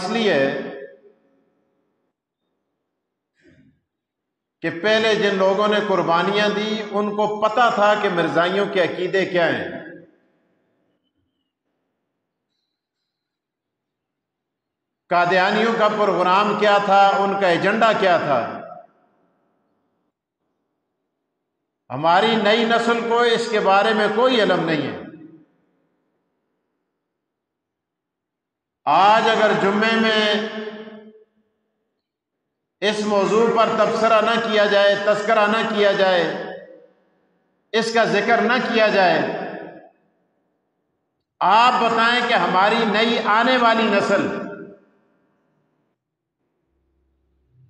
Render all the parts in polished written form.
اس لیے کہ پہلے جن لوگوں نے قربانیاں دی ان کو پتہ تھا کہ مرزائیوں کے عقیدے کیا ہیں، قادیانیوں کا پروگرام کیا تھا، ان کا ایجنڈا کیا تھا۔ ہماری نئی نسل کو اس کے بارے میں کوئی علم نہیں ہے۔ آج اگر جمعے میں اس موضوع پر تبصرہ نہ کیا جائے، تذکرہ نہ کیا جائے، اس کا ذکر نہ کیا جائے، آپ بتائیں کہ ہماری نئی آنے والی نسل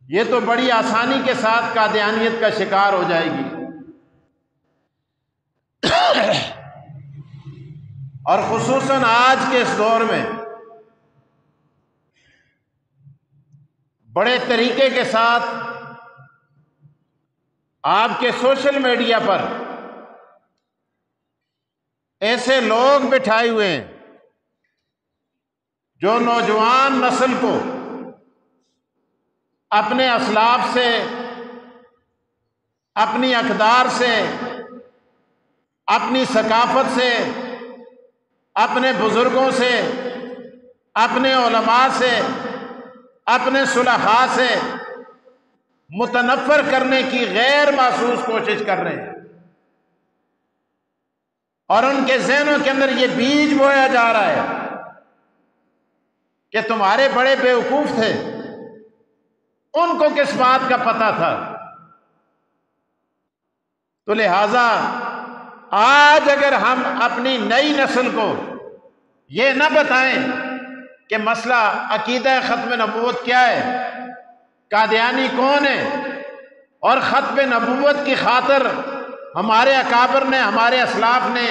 یہ تو بڑی آسانی کے ساتھ قادیانیت کا شکار ہو جائے گی، اور خصوصاً آج کے اس دور میں بڑے طریقے کے ساتھ آپ کے سوشل میڈیا پر ایسے لوگ بٹھائے ہوئے ہیں جو نوجوان نسل کو اپنے اسلاف سے، اپنی اقدار سے، اپنی ثقافت سے، اپنے بزرگوں سے، اپنے علماء سے، اپنے صلحاء سے متنفر کرنے کی غیر محسوس کوشش کر رہے ہیں، اور ان کے ذہنوں کے اندر یہ بیج بویا جا رہا ہے کہ تمہارے بڑے بیوقوف تھے، ان کو کس بات کا پتہ تھا۔ تو لہذا آج اگر ہم اپنی نئی نسل کو یہ نہ بتائیں کہ مسئلہ عقیدہ ختم نبوت کیا ہے، قادیانی کون ہے، اور ختم نبوت کی خاطر ہمارے اکابر نے، ہمارے اسلاف نے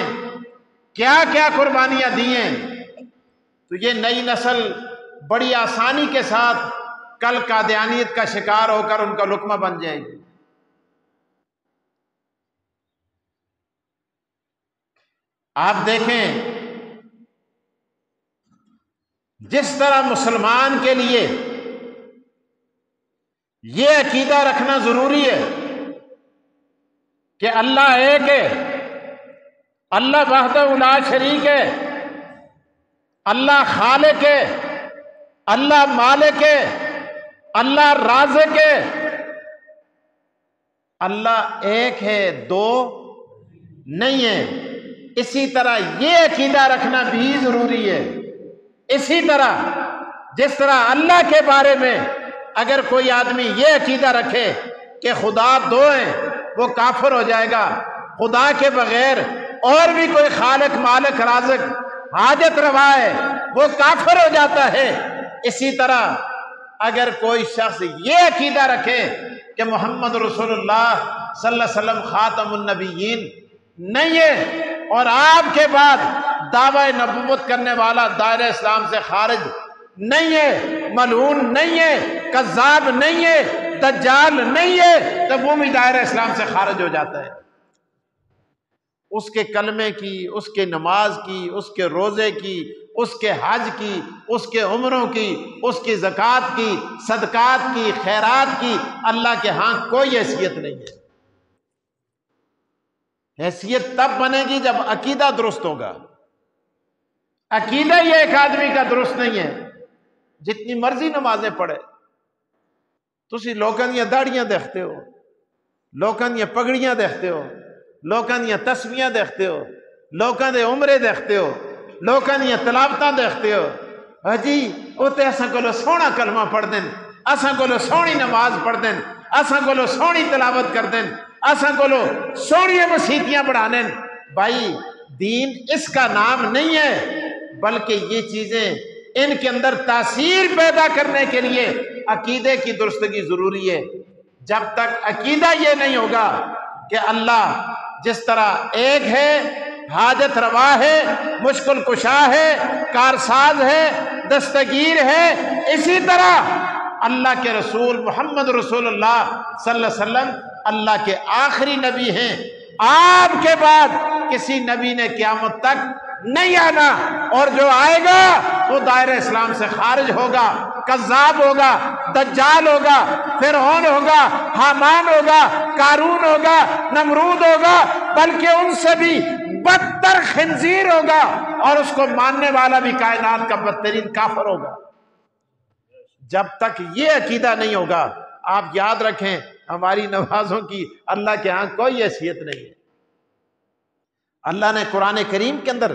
کیا کیا قربانیاں دی ہیں، تو یہ نئی نسل بڑی آسانی کے ساتھ کل قادیانیت کا شکار ہو کر ان کا لقمہ بن جائے گی۔ آپ دیکھیں جس طرح مسلمان کے لیے یہ عقیدہ رکھنا ضروری ہے کہ اللہ ایک ہے، اللہ وحدہ لا شریک ہے، اللہ خالق ہے، اللہ مالک ہے، اللہ رازق ہے، اللہ ایک ہے، دو نہیں ہے۔ اسی طرح یہ عقیدہ رکھنا بھی ضروری ہے۔ اسی طرح جس طرح اللہ کے بارے میں اگر کوئی آدمی یہ عقیدہ رکھے کہ خدا دو ہیں، وہ کافر ہو جائے گا۔ خدا کے بغیر اور بھی کوئی خالق، مالک، رازق، حاجت روا ہے، وہ کافر ہو جاتا ہے۔ اسی طرح اگر کوئی شخص یہ عقیدہ رکھے کہ محمد رسول اللہ صلی اللہ علیہ وسلم خاتم النبیین نہیں ہے، اور آپ کے بعد دعوی نبوت کرنے والا دائرہ اسلام سے خارج نہیں ہے، ملعون نہیں ہے، کذاب نہیں ہے، دجال نہیں ہے، تو وہ بھی دائرہ اسلام سے خارج ہو جاتا ہے۔ اس کے کلمے کی، اس کے نماز کی، اس کے روزے کی، اس کے حج کی، اس کے عمروں کی، اس کی زکوٰۃ کی، صدقات کی، خیرات کی اللہ کے ہاں کوئی حیثیت نہیں ہے۔ حیثیت تب بنے گی جب عقیدہ درست ہوگا۔ عقیدہ یہ ایک آدمی کا درست نہیں ہے، جتنی مرضی نمازیں پڑھے، تسی لوگاں دیاں داڑیاں دیکھتے ہو، لوگاں دیاں پگڑیاں دیکھتے ہو، لوگاں دیاں تسبیحاں دیکھتے ہو، لوگاں دے عمرے دیکھتے ہو، لوگاں دیاں تلاوتاں دیکھتے ہو، جی وہ تے اساں کولو سونا کلمہ پڑھ دین، اساں کولو سونی نماز پڑھ دین، اساں کولو سونی تلاوت کر دین، اساں کولو سونی مسیتیاں پڑھا دین۔ بھائی دین اس کا نام نہیں ہے، بلکہ یہ چیزیں ان کے اندر تاثیر پیدا کرنے کے لیے عقیدے کی درستگی ضروری ہے۔ جب تک عقیدہ یہ نہیں ہوگا کہ اللہ جس طرح ایک ہے، حاجت روا ہے، مشکل کشا ہے، کارساز ہے، دستگیر ہے، اسی طرح اللہ کے رسول محمد رسول اللہ صلی اللہ علیہ وسلم اللہ کے آخری نبی ہیں۔ آپ کے بعد کسی نبی نے قیامت تک نہیں آنا، اور جو آئے گا وہ دائرہ اسلام سے خارج ہوگا، کذاب ہوگا، دجال ہوگا، فرعون ہوگا، حامان ہوگا، قارون ہوگا، نمرود ہوگا، بلکہ ان سے بھی بدتر خنزیر ہوگا، اور اس کو ماننے والا بھی کائنات کا بدترین کافر ہوگا۔ جب تک یہ عقیدہ نہیں ہوگا، آپ یاد رکھیں ہماری نمازوں کی اللہ کے ہاں کوئی حیثیت نہیں ہے۔ اللہ نے قرآن کریم کے اندر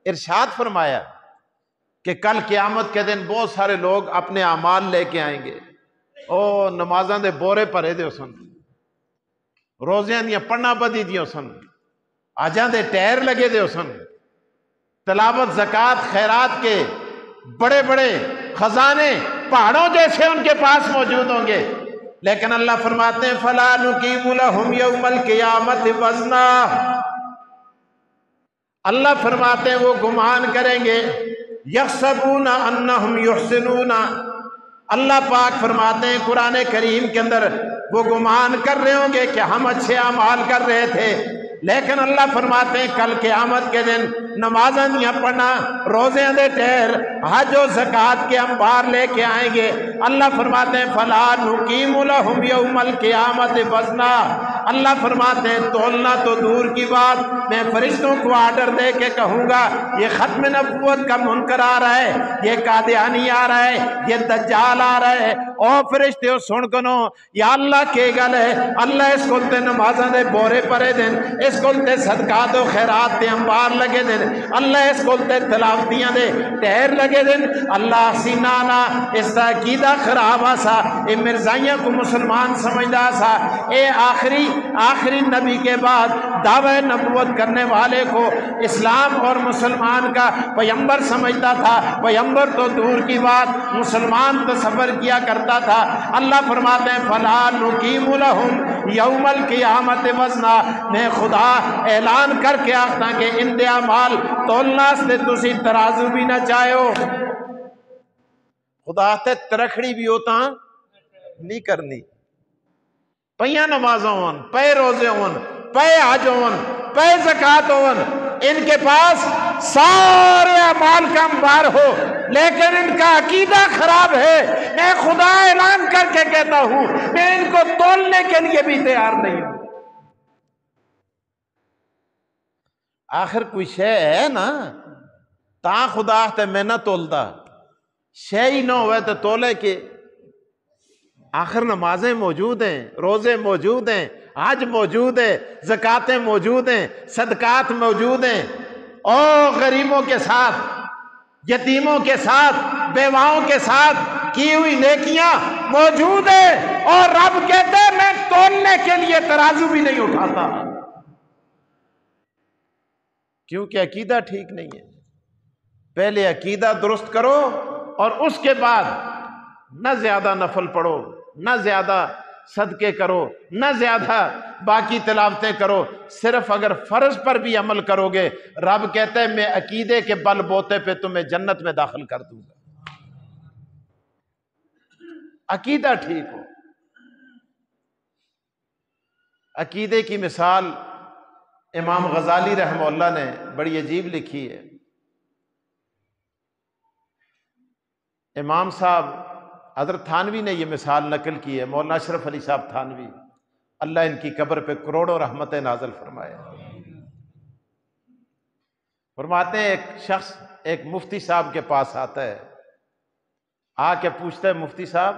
ارشاد فرمایا کہ کل قیامت کے دن بہت سارے لوگ اپنے اعمال لے کے آئیں گے، او نمازاں دے بورے پرے دے سن، روزیاں دیاں پڑھنا بدی دیو سن، آجاں دے ٹیر لگے دے سن، تلاوت زکوٰۃ خیرات کے بڑے بڑے خزانے پہاڑوں جیسے ان کے پاس موجود ہوں گے، لیکن اللہ فرماتے ہیں فَلَا نُقِيمُ لَهُمْ يَوْمَ الْقِيَامَةِ وَزْنًا۔ اللہ فرماتے ہیں وہ گمان کریں گے یحسبون انہم یحسنون، اللہ پاک فرماتے ہیں قرآن کریم کے اندر وہ گمان کر رہے ہوں گے کہ ہم اچھے اعمال کر رہے تھے، لیکن اللہ فرماتے ہیں کل قیامت کے دن نمازاں دیاں پڑھنا، روزے دے ٹہر، حج و زکوٰۃ کے انبار لے کے آئیں گے۔ اللہ فرماتے ہیں فَلَا نُقِيمُ لَهُمْ يَوْمَ الْقِيَامَةِ وَزْنًا۔ اللہ فرماتے ہیں تولنا تو دور کی بات، میں فرشتوں کو آرڈر دے کے کہوں گا یہ ختم نبوت کا منکر آ رہا ہے، یہ قادیانی آ رہا ہے، یہ دجال آ رہا ہے، او فرشتے سن کنو یا اللہ کے گل ہے، اللہ اس کو تے نمازاں دے بورے پرے دن، اس کو تے صدقات و خیرات تے انبار لگے دن، اللہ اس کو تے تلاوتیاں دے ٹہر لگے دن، اللہ سینانا اس دا عقیدہ خراب آسا، اے مرزائیاں کو مسلمان سمجھدا سا، اے آخری نبی کے بعد دعوی نبوت کرنے والے کو اسلام اور مسلمان کا پیغمبر سمجھتا تھا، پیغمبر تو دور کی بات مسلمان تصور کیا کرتا تھا۔ اللہ فرماتے ہیں فَلَا نُقِيمُ لَهُمْ يَوْمَ الْقِيَامَةِ وَزْنًا، میں خدا اعلان کر کے آختا کہ ان دے اعمال تولنا سے تسی ترازو بھی نہ چاہو، خدا تے ترکھڑی بھی ہوتا نہیں کرنی، پیاں نمازوں ہون، پے روزے ہون، پے حج ہون، پے زکوٰۃ ہون، ان کے پاس سارے اعمال کا انبار ہو، لیکن ان کا عقیدہ خراب ہے۔ میں خدا اعلان کر کے کہتا ہوں میں ان کو تولنے کے لیے بھی تیار نہیں ہوں۔ آخر کوئی شے ہے نا تا خدا تے میں نہ تولدا، شے ہی نہ ہوئے تو تولے کے، آخر نمازیں موجود ہیں، روزے موجود ہیں، حج موجود ہے، زکاتیں موجود ہیں، صدقات موجود ہیں، اور غریبوں کے ساتھ، یتیموں کے ساتھ، بیواؤں کے ساتھ کی ہوئی نیکیاں موجود ہیں، اور رب کہتے ہیں میں تولنے کے لیے ترازو بھی نہیں اٹھاتا، کیونکہ عقیدہ ٹھیک نہیں ہے۔ پہلے عقیدہ درست کرو اور اس کے بعد نہ زیادہ نفل پڑھو، نہ زیادہ صدقے کرو، نہ زیادہ باقی تلاوتیں کرو، صرف اگر فرض پر بھی عمل کرو گے رب کہتے ہیں میں عقیدے کے بل بوتے پہ تمہیں جنت میں داخل کر دوں گا۔ عقیدہ ٹھیک ہو۔ عقیدے کی مثال امام غزالی رحمہ اللہ نے بڑی عجیب لکھی ہے۔ امام صاحب حضرت تھانوی نے یہ مثال نقل کی ہے، مولانا اشرف علی صاحب تھانوی، اللہ ان کی قبر پہ کروڑوں رحمتیں نازل فرمائے۔ فرماتے ہیں ایک شخص ایک مفتی صاحب کے پاس آتا ہے، آ کے پوچھتا ہے مفتی صاحب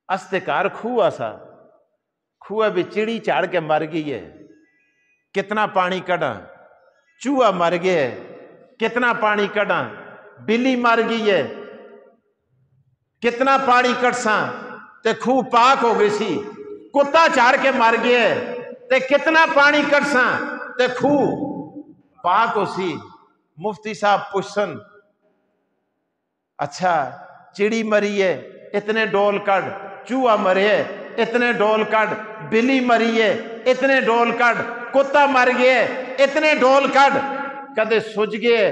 استکار کھوہ سا، کھوہ بھی چڑی چاڑ کے مر گئی ہے، کتنا پانی کڈاں؟ چوہا مر گیا ہے، کتنا پانی کڈاں؟ بلی مر گئی ہے، کتنا پانی کٹساں؟ تے خوہ پاک ہو گئی سی، کتا چاڑ کے مر گیا ہے تے کتنا پانی کٹساں؟ تے خوہ پاک ہو سی۔ مفتی صاحب پوچھسن اچھا چڑی مری ہے اتنے ڈول کڈ، چوہا مرے ہے اتنے ڈول کڈ، بلی مری ہے اتنے ڈول کڈ، کتا مر گئے اتنے ڈول کڈ، کدے سج گئے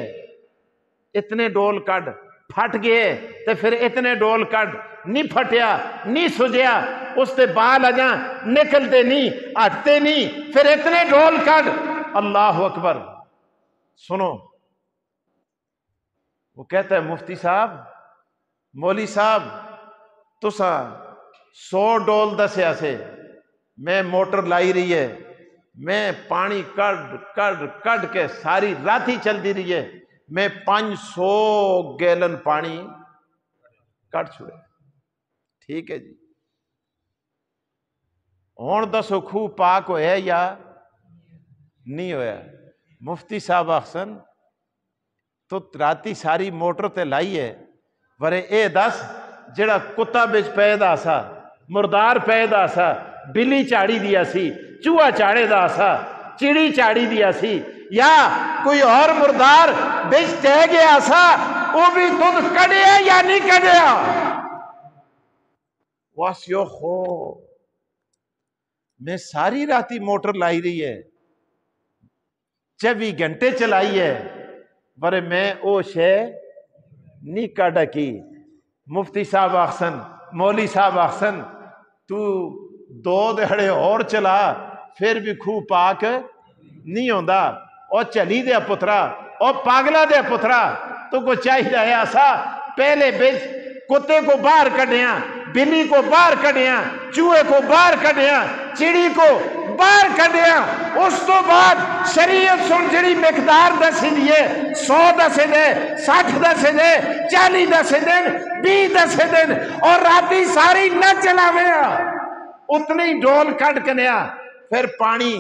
اتنے ڈول کڈ، پھٹ گئے تے پھر اتنے ڈول کڈ، نہیں پھٹیا نہیں سجیا، اس تے بال اجاں نکلتے نہیں ہٹتے نہیں، پھر اتنے ڈول کڈ۔ اللہ اکبر۔ سنو، وہ کہتا ہے مفتی صاحب، مولوی صاحب، تسا 100 ڈول دسیا سے میں موٹر لائی رہی ہے، میں پانی کڈ کے ساری رات ہی چل دی رہی ہے، میں 500 گیلن پانی کٹ چھوڑے. ٹھیک ہے جی، ہوں دسو خوہ پاک ہویا یا نہیں ہویا؟ مفتی صاحب آخسن تو راتی ساری موٹر تے لائی ہے، ورے اے دس جڑا کتا بچ پیدا سا، مردار پیدا سا، بلی چاڑی دیا سی، چوہا چاڑے دا سا، چڑی چاڑی دیا سی، یا کوئی اور مردار بچ تے گیا سا، وہ بھی دودھ کڈیا یا نہیں کڈیا؟ واسیو خو میں ساری راتی موٹر لائی رہی ہے، 24 گھنٹے چلائی ہے، ورے میں او شے نہیں کڈ کی. مفتی صاحب آخسن، مولوی صاحب آخسن تو 2 دہڑے اور چلا پھر بھی خوہ پاک نہیں ہوندا. او چلی دیا پترا، او پاگلا دیا پترا، تو کو چاہیے ایسا پہلے بچ کتے کو باہر کڈیا، بلی کو باہر کڈیا، چوہے کو باہر کڈیا، چڑی کو باہر کڈیا، اس تو بعد شریعت سن جڑی مقدار دسی دیے 100 دسے دے، 60 دسے دے، 40 دسے دن، 20 دسے دن، اور راتی ساری نہ چلاویا، اتنی ڈول کٹ کنیا، پھر پانی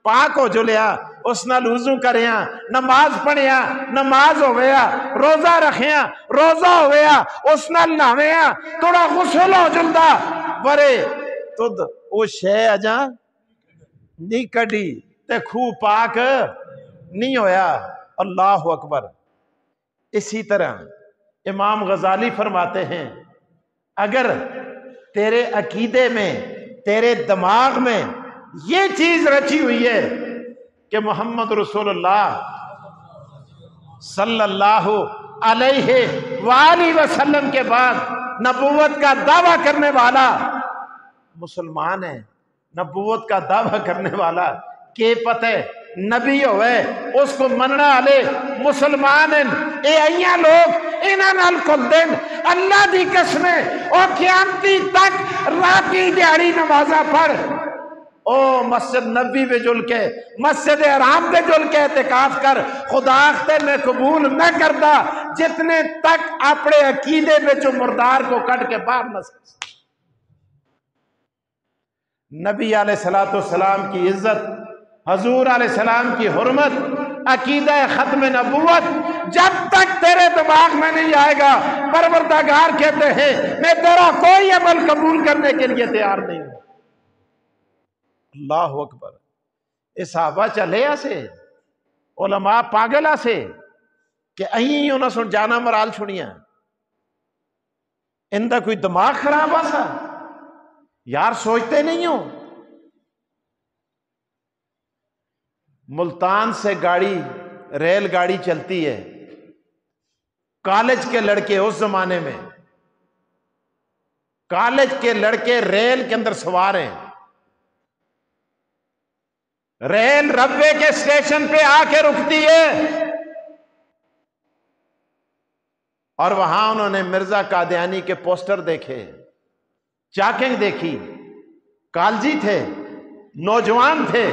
پاک ہو جو لیا، اس نال وضو کریا، نماز پڑھیا، نماز ہویا، روزہ رکھیا، روزہ ہویا، اس نال نہویا، تھوڑا غسل ہو جلدا، ورے تد او شے اجا نہیں کڈی تے خوہ پاک نہیں ہویا. اللہ اکبر. اسی طرح امام غزالی فرماتے ہیں اگر تیرے عقیدے میں، تیرے دماغ میں یہ چیز رچی ہوئی ہے کہ محمد رسول اللہ صلی اللہ علیہ وآلہ وسلم کے بعد نبوت کا دعویٰ کرنے والا مسلمان ہے، نبوت کا دعویٰ کرنے والا کہ پتہ نبی ہوئے اس کو مننا والے مسلمان ہیں، اے ایاں لوگ انہاں نال کھل دین. اللہ دی قسمیں او قیامتی تک راتی دیہڑی نمازاں پڑھ، او مسجد نبی پہ جل کے، مسجد حرام پہ جل کے اعتکاف کر، خدا اختے میں قبول نہ کرتا جتنے تک اپنے عقیدے پہ جو مردار کو کٹ کے باہر نہ سکتے. نبی علیہ السلام کی عزت، حضور علیہ السلام کی حرمت، عقیدہ ختم نبوت جب تک تیرے دماغ میں نہیں آئے گا، پروردگار کہتے ہیں میں تیرا کوئی عمل قبول کرنے کے لیے تیار نہیں ہوں. اللہ اکبر. اے صحابہ چلے آسے، علماء پاگل آسے کہ اہیں انہوں سن جانا مرال چھڑیاں، اندہ کوئی دماغ خراب آسا یار، سوچتے نہیں ہو. ملتان سے گاڑی، ریل گاڑی چلتی ہے، کالج کے لڑکے اس زمانے میں، کالج کے لڑکے ریل کے اندر سوار ہیں، ریل ربے کے اسٹیشن پہ آ کے رکتی ہے، اور وہاں انہوں نے مرزا قادیانی کے پوسٹر دیکھے، چاکنگ دیکھی، کالجی تھے، نوجوان تھے،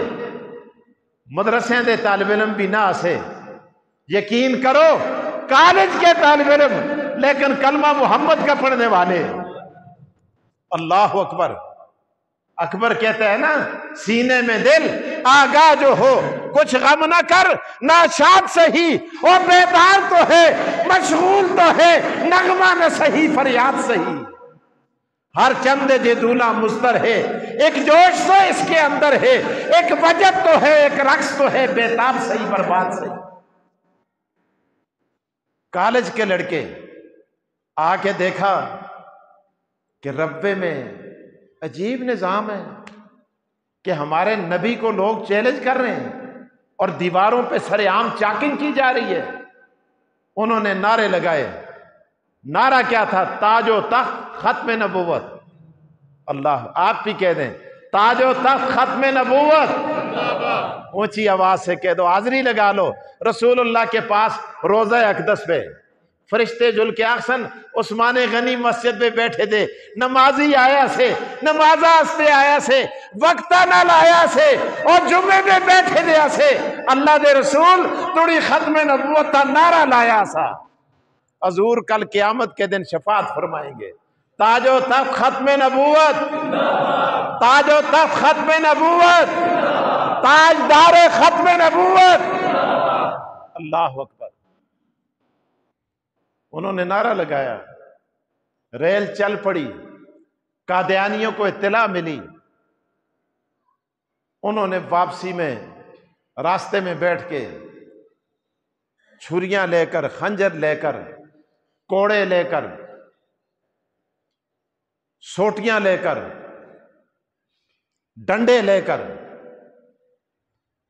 مدرسے دے طالب علم بھی نہ آسے، یقین کرو کالج کے طالب علم لیکن کلمہ محمد کا پڑھنے والے. اللہ اکبر. اکبر کہتا ہے نا سینے میں دل آگاہ جو ہو کچھ غم نہ کر، ناشاد سہی وہ بیدار تو ہے، مشغول تو ہے، نغمہ نہ سہی فریاد سہی. ہر چند جدولا مستر ہے، ایک جوش تو اس کے اندر ہے، ایک وجد تو ہے، ایک رقص تو ہے، بیتاب سہی برباد سہی. کالج کے لڑکے آ کے دیکھا کہ ربے میں عجیب نظام ہے کہ ہمارے نبی کو لوگ چیلنج کر رہے ہیں اور دیواروں پہ سر عام چاکنگ کی جا رہی ہے. انہوں نے نعرے لگائے. نعرہ کیا تھا؟ تاج و تخت ختم نبوت. اللہ، آپ بھی کہہ دیں تاج و تخت ختم نبوت. اونچی آواز سے کہہ دو، حاضری لگا لو رسول اللہ کے پاس روضہ اقدس پہ فرشتے جل کے آخسن عثمان غنی مسجد پہ بیٹھے دے، نمازی آیا سے نمازہ استے آیا سے وقتہ نہ لایا سے اور جمعے پہ بیٹھے دیا سے اللہ دے رسول توڑی ختم نبوت تا نعرہ لایا سا۔ حضور کل قیامت کے دن شفاعت فرمائیں گے، تاج و تخت ختم نبوت، تاج و تخت ختم نبوت، تاجدار ختم نبوت، اللہ اکبر۔ انہوں نے نعرہ لگایا، ریل چل پڑی، قادیانیوں کو اطلاع ملی، انہوں نے واپسی میں راستے میں بیٹھ کے چھریاں لے کر، خنجر لے کر، کوڑے لے کر، سوٹیاں لے کر، ڈنڈے لے کر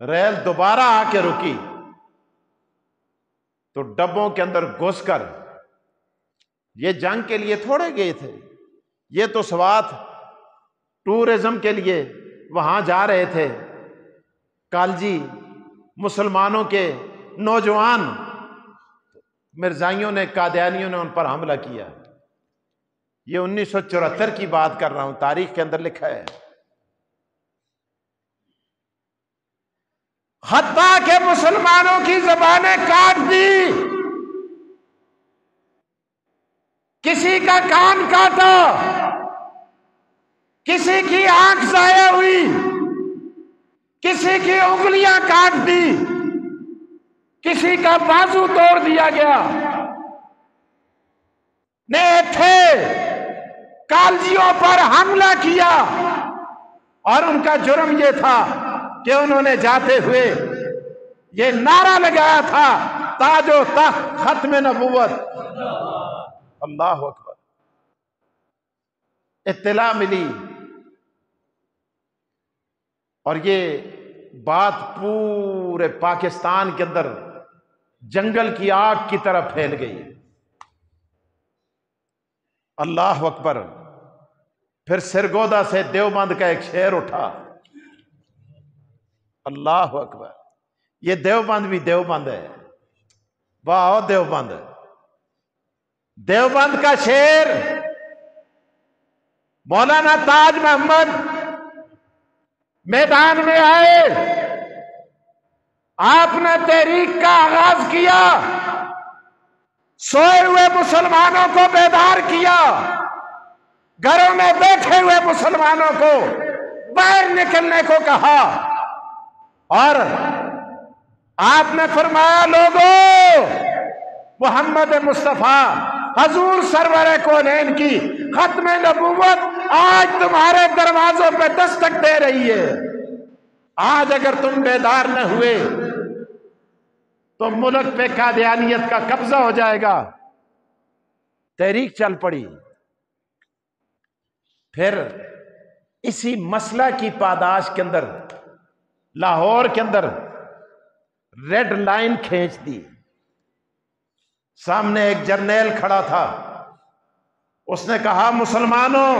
ریل دوبارہ آ کے رکی تو ڈبوں کے اندر گھس کر، یہ جنگ کے لیے تھوڑے گئے تھے، یہ تو سوات ٹورزم کے لیے وہاں جا رہے تھے، کالجی مسلمانوں کے نوجوان مرزائیوں نے، قادیانیوں نے ان پر حملہ کیا۔ یہ 1974 کی بات کر رہا ہوں، تاریخ کے اندر لکھا ہے۔ حتیٰ کہ مسلمانوں کی زبانیں کاٹ دی، کسی کا کان کاٹا، کسی کی آنکھ ضائع ہوئی، کسی کی انگلیاں کاٹ دی، کسی کا بازو توڑ دیا گیا۔ نے تھے کالجیوں پر حملہ کیا اور ان کا جرم یہ تھا کہ انہوں نے جاتے ہوئے یہ نعرہ لگایا تھا، تاج و تخت ختم نبوت، اللہ اکبر۔ اطلاع ملی اور یہ بات پورے پاکستان کے اندر جنگل کی آگ کی طرح پھیل گئی، اللہ اکبر۔ پھر سرگودا سے دیوبند کا ایک شعر اٹھا، اللہ اکبر۔ یہ دیوبند بھی دیوبند ہے، واہ دیوبند۔ دیوبند کا شعر مولانا تاج محمد میدان میں آئے، آپ نے تحریک کا آغاز کیا، سوئے ہوئے مسلمانوں کو بیدار کیا، گھروں میں بیٹھے ہوئے مسلمانوں کو باہر نکلنے کو کہا، اور آپ نے فرمایا لوگوں، محمد مصطفیٰ حضور سرور کونین کی ختم نبوت آج تمہارے دروازوں پہ دستک دے رہی ہے۔ آج اگر تم بیدار نہ ہوئے تو ملک پہ قادیانیت کا قبضہ ہو جائے گا۔ تحریک چل پڑی۔ پھر اسی مسئلہ کی پاداش کے اندر لاہور کے اندر ریڈ لائن کھینچ دی۔ سامنے ایک جرنیل کھڑا تھا، اس نے کہا مسلمانوں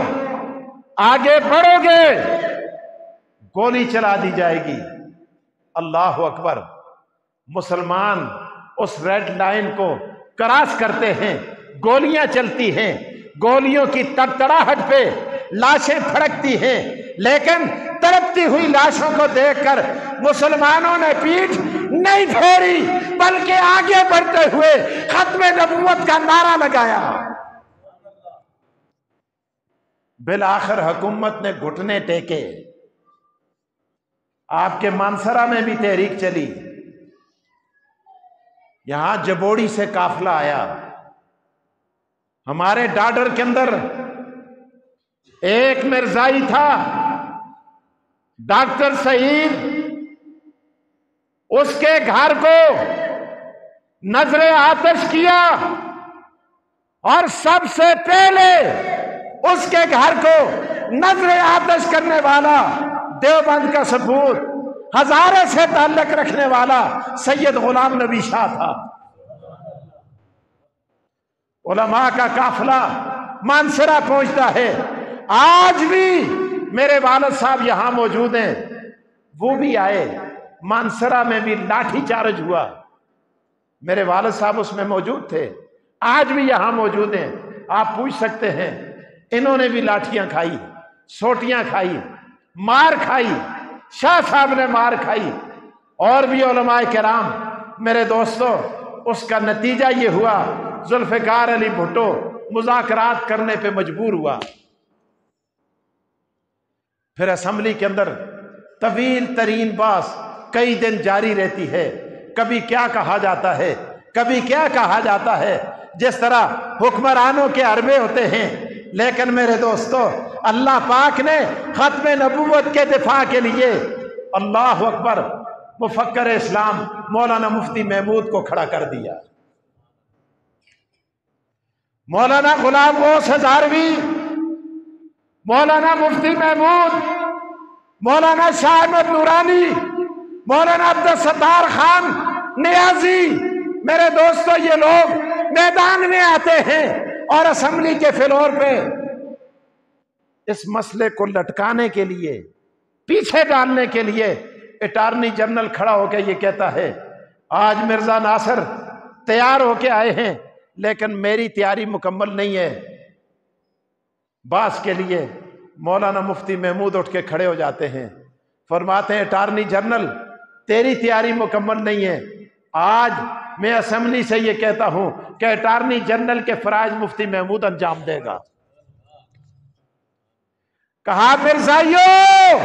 آگے بڑھو گے گولی چلا دی جائے گی۔ اللہ اکبر۔ مسلمان اس ریڈ لائن کو کراس کرتے ہیں، گولیاں چلتی ہیں، گولیوں کی تڑتڑاہٹ پہ لاشیں پھڑکتی ہیں، لیکن تڑپتی ہوئی لاشوں کو دیکھ کر مسلمانوں نے پیٹھ نہیں پھیری بلکہ آگے بڑھتے ہوئے ختم نبوت کا نعرہ لگایا۔ بالآخر حکومت نے گھٹنے ٹیکے۔ آپ کے مانسرا میں بھی تحریک چلی، یہاں جبوڑی سے قافلہ آیا، ہمارے ڈاڈر کے اندر ایک مرزائی تھا ڈاکٹر سعید، اس کے گھر کو نظر آتش کیا اور سب سے پہلے اس کے گھر کو نظر آتش کرنے والا دیوبند کا سپوت، ہزارے سے تعلق رکھنے والا سید غلام نبی شاہ تھا۔ علماء کا قافلہ مانسرا پہنچتا ہے۔ آج بھی میرے والد صاحب یہاں موجود ہیں، وہ بھی آئے، مانسرا میں بھی لاٹھی چارج ہوا، میرے والد صاحب اس میں موجود تھے، آج بھی یہاں موجود ہیں، آپ پوچھ سکتے ہیں، انہوں نے بھی لاٹھیاں کھائی، سوٹیاں کھائی، مار کھائی، شاہ صاحب نے مار کھائی، اور بھی علماء کرام۔ میرے دوستو، اس کا نتیجہ یہ ہوا ذوالفقار علی بھٹو مذاکرات کرنے پہ مجبور ہوا۔ پھر اسمبلی کے اندر طویل ترین بحث کئی دن جاری رہتی ہے، کبھی کیا کہا جاتا ہے، کبھی کیا کہا جاتا ہے، جس طرح حکمرانوں کے حربے ہوتے ہیں۔ لیکن میرے دوستو، اللہ پاک نے ختم نبوت کے دفاع کے لیے، اللہ اکبر، مفکر اسلام مولانا مفتی محمود کو کھڑا کر دیا۔ مولانا غلام غوث ہزاروی، مولانا مفتی محمود، مولانا شاہ احمد نورانی، مولانا عبدالستار خان نیازی، میرے دوستو، یہ لوگ میدان میں آتے ہیں اور اسمبلی کے فلور پہ اس مسئلے کو لٹکانے کے لیے، پیچھے ڈالنے کے لیے، اٹارنی جنرل کھڑا ہو کے یہ کہتا ہے آج مرزا ناصر تیار ہو کے آئے ہیں لیکن میری تیاری مکمل نہیں ہے۔ باس کے لیے مولانا مفتی محمود اٹھ کے کھڑے ہو جاتے ہیں، فرماتے ہیں اٹارنی جنرل تیری تیاری مکمل نہیں ہے، آج میں اسمبلی سے یہ کہتا ہوں کہ اٹارنی جنرل کے فرائض مفتی محمود انجام دے گا۔ کہا مرزائیو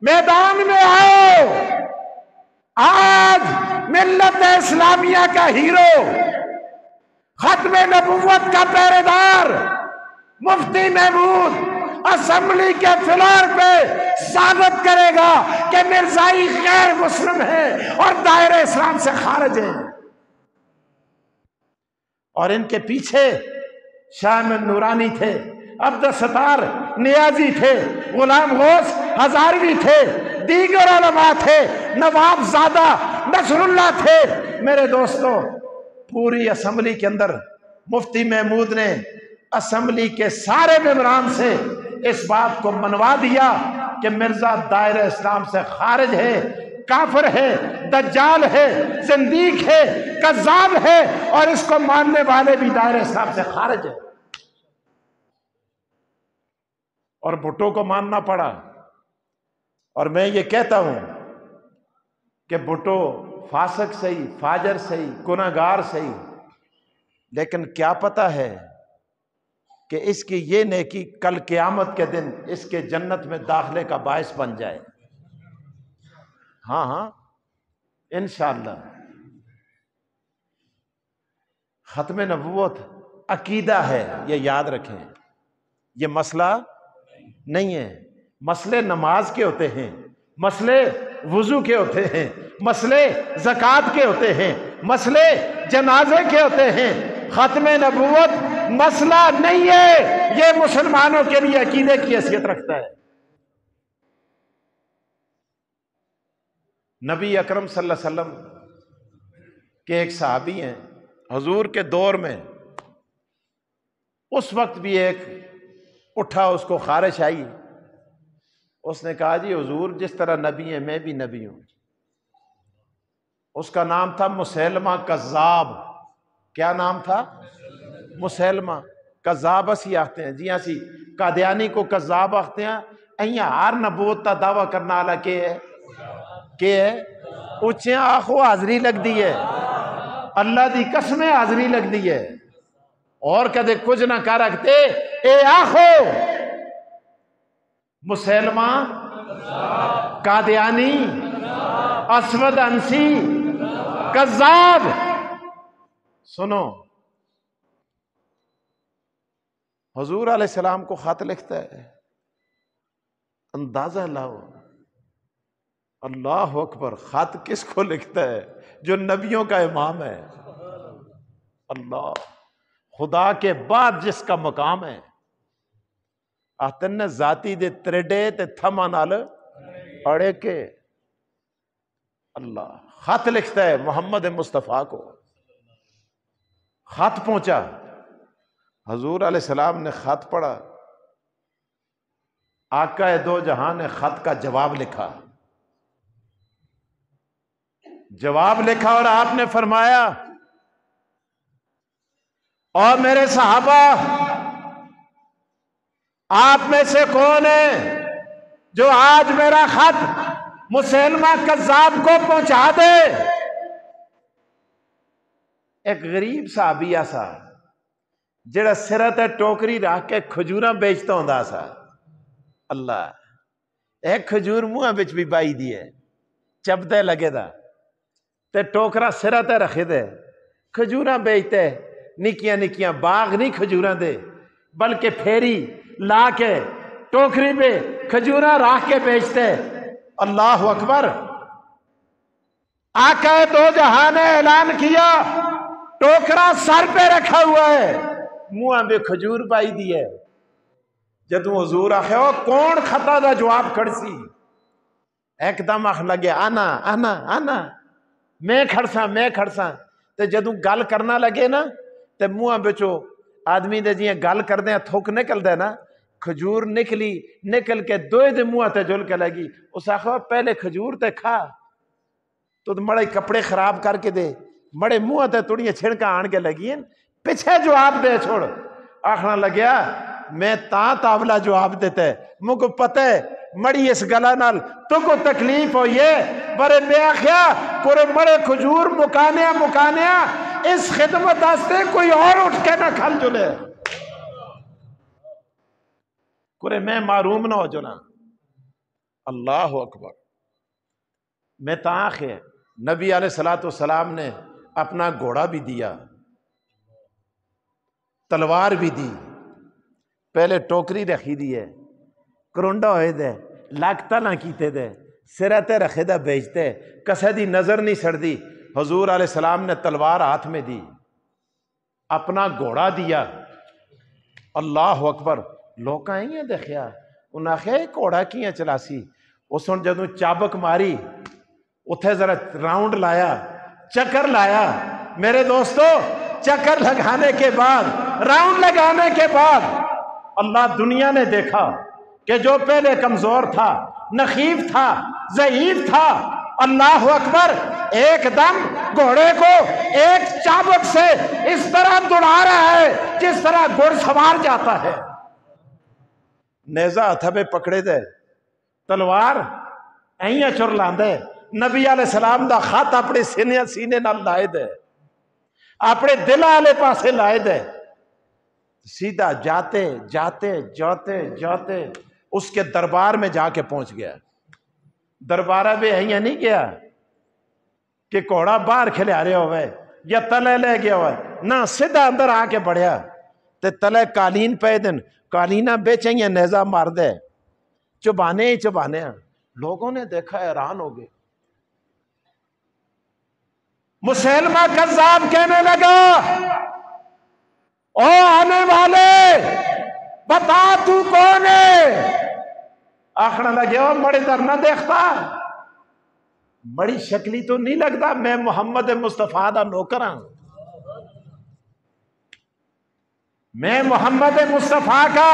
میدان میں آؤ، آج ملت اسلامیہ کا ہیرو، ختم نبوت کا پہرے دار مفتی محمود اسمبلی کے فلور پہ ثابت کرے گا کہ مرزائی غیر مسلم ہے اور دائرہ اسلام سے خارج ہے۔ اور ان کے پیچھے شاہ احمد نورانی تھے، عبدالستار نیازی تھے، غلام غوث ہزاروی تھے، دیگر علماء تھے، نواب زادہ نصر اللہ تھے۔ میرے دوستو، پوری اسمبلی کے اندر مفتی محمود نے اسمبلی کے سارے ممبران سے اس بات کو منوا دیا کہ مرزا دائرہ اسلام سے خارج ہے، کافر ہے، دجال ہے، زندیق ہے، کذاب ہے، اور اس کو ماننے والے بھی دائرہ اسلام سے خارج ہے۔ اور بھٹو کو ماننا پڑا۔ اور میں یہ کہتا ہوں کہ بھٹو فاسق صحیح، فاجر صحیح، گناہگار صحیح، لیکن کیا پتہ ہے کہ اس کی یہ نیکی کل قیامت کے دن اس کے جنت میں داخلے کا باعث بن جائے۔ ہاں ہاں انشاءاللہ۔ ختم نبوت عقیدہ ہے، یہ یاد رکھیں، یہ مسئلہ نہیں ہے۔ مسئلے نماز کے ہوتے ہیں، مسئلے وضو کے ہوتے ہیں، مسئلے زکوٰۃ کے ہوتے ہیں، مسئلے جنازے کے ہوتے ہیں۔ ختم نبوت مسئلہ نہیں ہے، یہ مسلمانوں کے لیے عقیدے کی حیثیت رکھتا ہے۔ نبی اکرم صلی اللہ علیہ وسلم کے ایک صحابی ہیں، حضور کے دور میں اس وقت بھی ایک اٹھا، اس کو خارش آئی، اس نے کہا جی حضور جس طرح نبی ہیں میں بھی نبی ہوں۔ اس کا نام تھا مسیلمہ کذاب۔ کیا نام تھا؟ مسیلمہ کذاب اسی آختے ہیں جی، اسی قادیانی کو کذاب آختے ہیں۔ ایاں ہر نبوت کا دعویٰ کرنا والا کہ ہے اچھے آخو حاضری لگ دی ہے، اللہ دی قسمیں حاضری لگ دی ہے، اور کدے کچھ نہ کر رکھتے اے آخو مسیلمہ قادیانی اسود انسی کذاب۔ سنو، حضور علیہ السلام کو خط لکھتا ہے، اندازہ لاؤ، اللہ اکبر، خط کس کو لکھتا ہے؟ جو نبیوں کا امام ہے، اللہ، خدا کے بعد جس کا مقام ہے۔ آتن ذاتی دے تریڈے تے تھما نال اڑے کے، اللہ خط لکھتا ہے محمد مصطفیٰ کو۔ خط پہنچا، حضور علیہ السلام نے خط پڑھا، آقا دو جہاں نے خط کا جواب لکھا، جواب لکھا اور آپ نے فرمایا اور میرے صحابہ آپ میں سے کون ہے جو آج میرا خط مسیلمہ کذاب کو پہنچا دے؟ ایک غریب صحابی سا جڑا سرہ تے ٹوکری رکھ کے کھجوراں بیچتا ہوندا سا، اللہ ایک کھجور منہ وچ بھی بائی دی ہے، چبتے لگے دا تے ٹوکرا سرہ تے رکھے دے، کھجوراں بیچتے، نکیاں نکیاں باغ نہیں کھجوراں دے بلکہ پھیری لا کے ٹوکری پہ کھجوراں رکھ کے بیچتے۔ اللہ اکبر! آقا دو جہاں نے اعلان کیا، ٹوکرا سر پہ رکھا ہوا ہے، منہ میں کھجور پائی دی ہے۔ جدوں حضور آخے ہو کون خطا دا جواب کھڑسی، ایک دم آخ لگے آنا آنا آنا، میں کھڑساں تے جدوں گل کرنا لگے نا تے منہ بچو آدمی دے جیاں گل کردے ہیں تھوک نکل دے نا، کھجور نکل کے دوئے دے منہ تے جل کے لگی، اس آخو پہلے کھجور تے کھا، تو مڑے کپڑے خراب کر کے دے، مڑے منہ تے تڑیاں چھڑکاں آن کے لگی ہیں، پیچھے جواب دے چھوڑ۔ آخنا لگیا میں تاولا جواب دیتا ہے، مجھ کو پتہ ہے مڑی اس گلہ نال تو کو تکلیف ہوئی ہے، برے میں آخیا پورے مڑے کھجور مکانیا اس خدمت آستے کوئی اور اٹھ کے نہ کھل جلے، کرے میں معروم نہ ہو جنا۔ اللہ اکبر! میں تاخ ہے نبی علیہ السلام نے اپنا گھوڑا بھی دیا، تلوار بھی دی، پہلے ٹوکری رکھی دی ہے، کرونڈا ہوئے دے لاکتا نہ کیتے دے، سرتے رکھے دے بیچتے، کسے دی نظر نہیں سڑ دی۔ حضور علیہ السلام نے تلوار ہاتھ میں دی، اپنا گھوڑا دیا۔ اللہ اکبر! لوگ آئیں دیکھیا، انہاں آخیا یہ گھوڑا کیاں چلاسی؟ اس نے جدوں چابک ماری اتھے ذرا راؤنڈ لایا، چکر لایا، میرے دوستو چکر لگانے کے بعد، راؤنڈ لگانے کے بعد اللہ دنیا نے دیکھا کہ جو پہلے کمزور تھا، نخیف تھا، ضعیف تھا، اللہ اکبر، ایک دم گھوڑے کو ایک چابک سے اس طرح دوڑا رہا ہے جس طرح گھوڑ سوار جاتا ہے۔ نیزہ ہتھا پہ پکڑے دے، تلوار ایاں چر لاندے، نبی علیہ السلام دا خط اپنے سینے نال لائے دے، اپنے دل والے پاسے لائے دے، سیدھا جاتے اس کے دربار میں جا کے پہنچ گیا۔ دربارہ بھی ایاں نہیں گیا کہ گھوڑا باہر کھلے رہے ہوئے یا تلے لے گیا ہوئے، نہ سیدھا اندر آ کے بڑھیا تے تلے قالین پہ دن، قالینہ بیچیں نیزہ مار دے، چبانے ہی چبانے ہیں۔ لوگوں نے دیکھا حیران ہو گئے۔ مسیلمہ کذاب کہنے لگا او آنے والے بتا تو کون ہے؟ آخنا لگے او مڑی در نہ دیکھتا، بڑی شکلی تو نہیں لگتا، میں محمد مصطفیٰ دا نوکر ہوں، میں محمد مصطفیٰ کا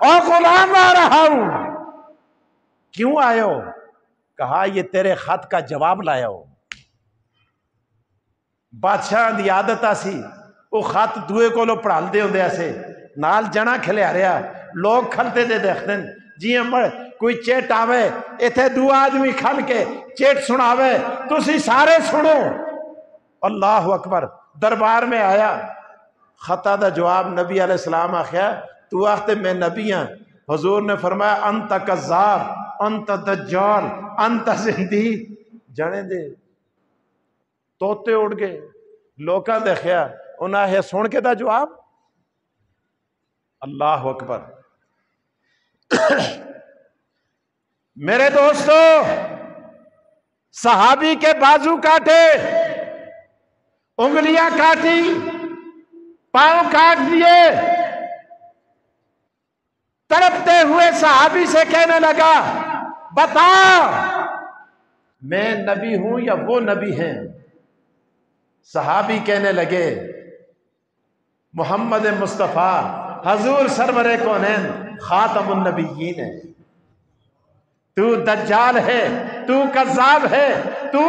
اور غلام آ رہا ہوں۔ کیوں آئے ہو؟ کہا یہ تیرے خط کا جواب لایا ہو۔ بادشاہ دی عادت آسی وہ خط دوئے کو لو پڑھال دے ہوندے ایسے نال جنا کھلے آ رہا، لوگ کھلتے دے دیکھتے ہیں جی مڑ کوئی چیٹ آوے ایتھے دو آدمی کھل کے چیٹ سناوے تسی سارے سنو۔ اللہ اکبر! دربار میں آیا، خطا دا جواب نبی علیہ السلام آخیا تو آختے میں نبی ہاں۔ حضور نے فرمایا انت کذاب، انت دجال، انت زندی، جانے دے۔ توتے اڑ گئے، لوکاں دیکھیا، انہاں ہے سن کے دا جواب۔ اللہ اکبر! میرے دوستو، صحابی کے بازو کاٹے، انگلیاں کاٹی، پاؤں کاٹ دیے، تڑپتے ہوئے صحابی سے کہنے لگا بتا میں نبی ہوں یا وہ نبی ہیں؟ صحابی کہنے لگے محمد مصطفیٰ حضور سرور کونین خاتم النبیین ہے۔ تو دجال ہے، تو کذاب ہے، تو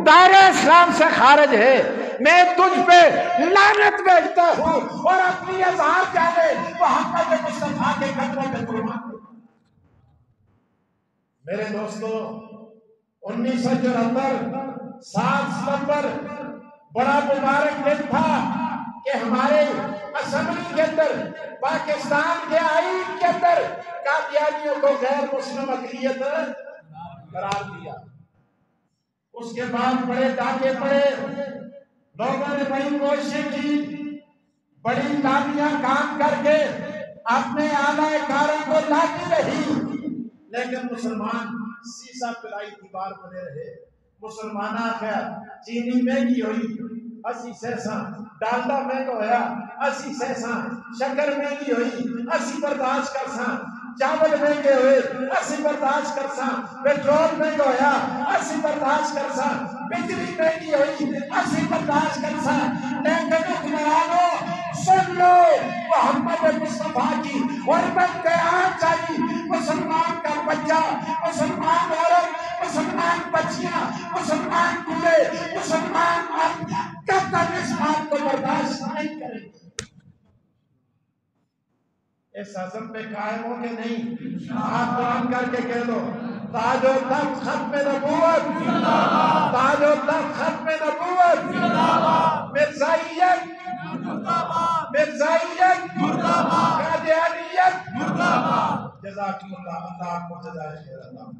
دائرہ اسلام سے خارج ہے، میں تجھ پہ لعنت بھیجتا ہوں اور اپنی اظہار جانے محمد مصطفیٰ کے قدموں میں قربان۔ میرے دوستو، 1974 7 ستمبر بڑا مبارک دن تھا کہ ہمارے اسمبلی کے اندر، پاکستان کے آئین کے اندر قادیانیوں کو غیر مسلم اقلیت قرار دیا۔ اس کے بعد بڑے ڈاکے پڑے، لوگوں نے بڑی کوششیں کی، بڑی تابیاں کام کر کے اپنے اعلی کاروں کو لاتی رہی، لیکن مسلمان سیسا پلائی دیوار بنے رہے۔ مسلمان آخر چینی مہنگی ہوئی 80 پیسہ، ڈالڈا مہنگا ہویا 80 پیسہ، شکر مہنگی ہوئی 80 برداشت کر ساں، چاول مہنگے ہوئے 80 برداشت کر ساں، پیٹرول مہنگا ہویا 80 برداشت کر ساں، بجلی مہنگی ہوئی 80 برداشت کر ساں، لیکن حکمرانوں سن لو محمد مصطفیٰ کی حرمت قیام چاہیے۔ مسلمان کا بچہ، مسلمان عورت، مسلمان بچیاں، مسلمان بوڑھے، مسلمان مرد کب تک اس بات کو برداشت نہیں کریں گے؟ اس عزم پہ قائم ہو کے نہیں؟ ہاتھ بلند کر کے کہہ دو تاج و تخت ختم نبوت، تاج و تخت ختم نبوت، مرزائیت مرزائیت، قادیانیت، جزاکم اللہ، اللہ آپ کو جزائے خیر عطا